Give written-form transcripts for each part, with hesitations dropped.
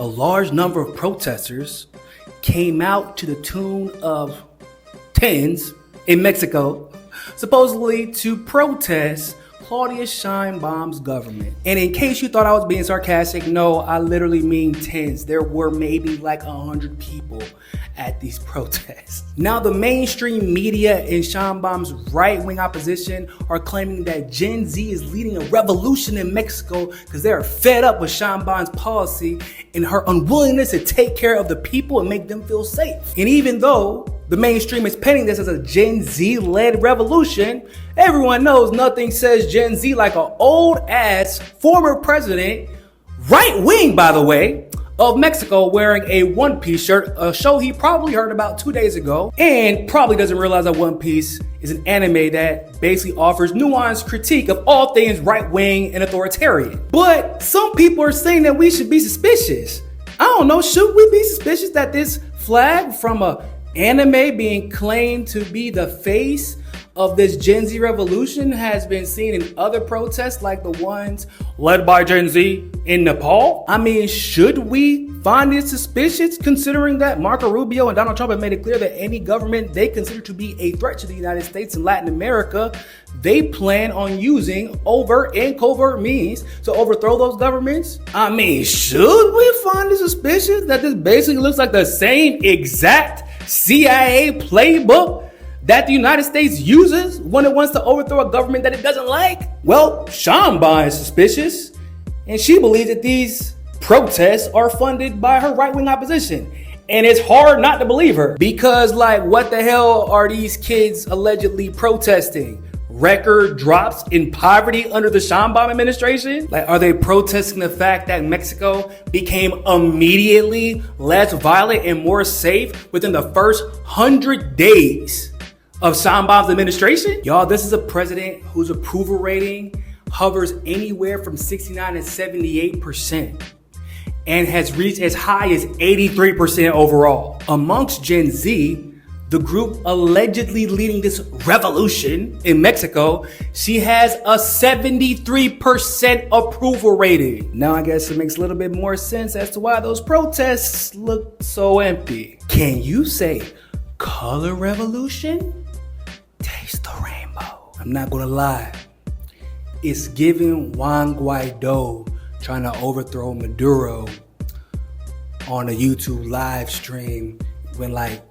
a large number of protesters came out to the tune of tens in Mexico, supposedly to protest Claudia Sheinbaum's government. And in case you thought I was being sarcastic, no, I literally mean tens. There were maybe like 100 people at these protests. Now, the mainstream media and Sheinbaum's right-wing opposition are claiming that Gen Z is leading a revolution in Mexico because they are fed up with Sheinbaum's policy and her unwillingness to take care of the people and make them feel safe. And even though the mainstream is painting this as a Gen Z-led revolution, everyone knows nothing says Gen Z like an old-ass former president, right-wing by the way, of Mexico wearing a One Piece shirt, a show he probably heard about 2 days ago, and probably doesn't realize that One Piece is an anime that basically offers nuanced critique of all things right-wing and authoritarian. But some people are saying that we should be suspicious. I don't know, should we be suspicious that this flag from a anime being claimed to be the face of this Gen Z revolution has been seen in other protests like the ones led by Gen Z in Nepal? I mean, should we find it suspicious considering that Marco Rubio and Donald Trump have made it clear that any government they consider to be a threat to the United States and Latin America, they plan on using overt and covert means to overthrow those governments? I mean, should we find it suspicious that this basically looks like the same exact CIA playbook that the United States uses when it wants to overthrow a government that it doesn't like? Well, Sheinbaum is suspicious, and she believes that these protests are funded by her right-wing opposition. And it's hard not to believe her, because like, what the hell are these kids allegedly protesting? Record drops in poverty under the Sheinbaum administration? Like, are they protesting the fact that Mexico became immediately less violent and more safe within the first 100 days of Sheinbaum's administration? Y'all, this is a president whose approval rating hovers anywhere from 69 to 78% and has reached as high as 83% overall. Amongst Gen Z, the group allegedly leading this revolution in Mexico, she has a 73% approval rating. Now I guess it makes a little bit more sense as to why those protests look so empty. Can you say color revolution? Taste the rainbow. I'm not gonna lie. It's giving Juan Guaido trying to overthrow Maduro on a YouTube live stream when like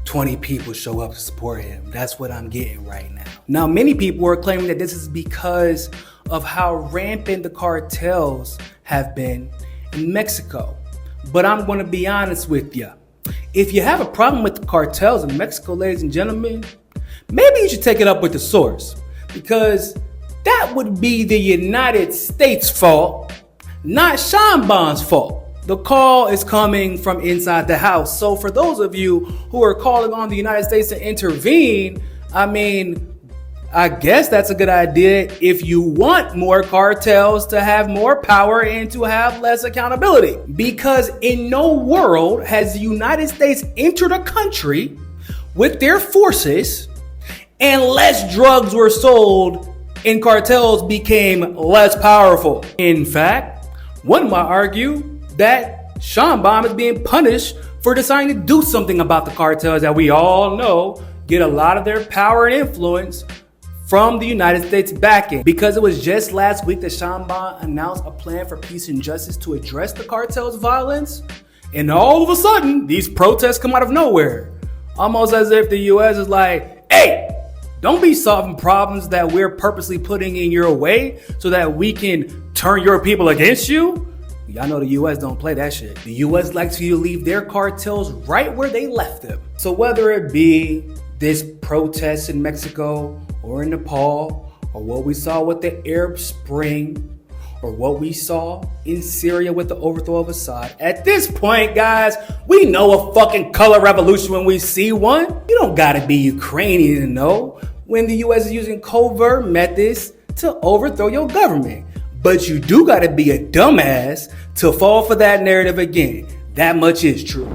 20 people show up to support him. That's what I'm getting right now. Now, many people are claiming that this is because of how rampant the cartels have been in Mexico. But I'm going to be honest with you. If you have a problem with the cartels in Mexico, ladies and gentlemen, maybe you should take it up with the source, because that would be the United States' fault, not Sheinbaum's fault. The call is coming from inside the house. So for those of you who are calling on the United States to intervene, I mean, I guess that's a good idea if you want more cartels to have more power and to have less accountability. Because in no world has the United States entered a country with their forces and less drugs were sold and cartels became less powerful. In fact, one might argue that Sheinbaum is being punished for deciding to do something about the cartels that we all know get a lot of their power and influence from the United States backing. Because it was just last week that Sheinbaum announced a plan for peace and justice to address the cartels' violence, and all of a sudden, these protests come out of nowhere. Almost as if the US is like, hey, don't be solving problems that we're purposely putting in your way so that we can turn your people against you. Y'all know the US don't play that shit. The US likes for you to leave their cartels right where they left them. So whether it be this protest in Mexico or in Nepal, or what we saw with the Arab Spring, or what we saw in Syria with the overthrow of Assad, at this point, guys, we know a fucking color revolution when we see one. You don't gotta be Ukrainian to know when the US is using covert methods to overthrow your government. But you do gotta be a dumbass to fall for that narrative again. That much is true.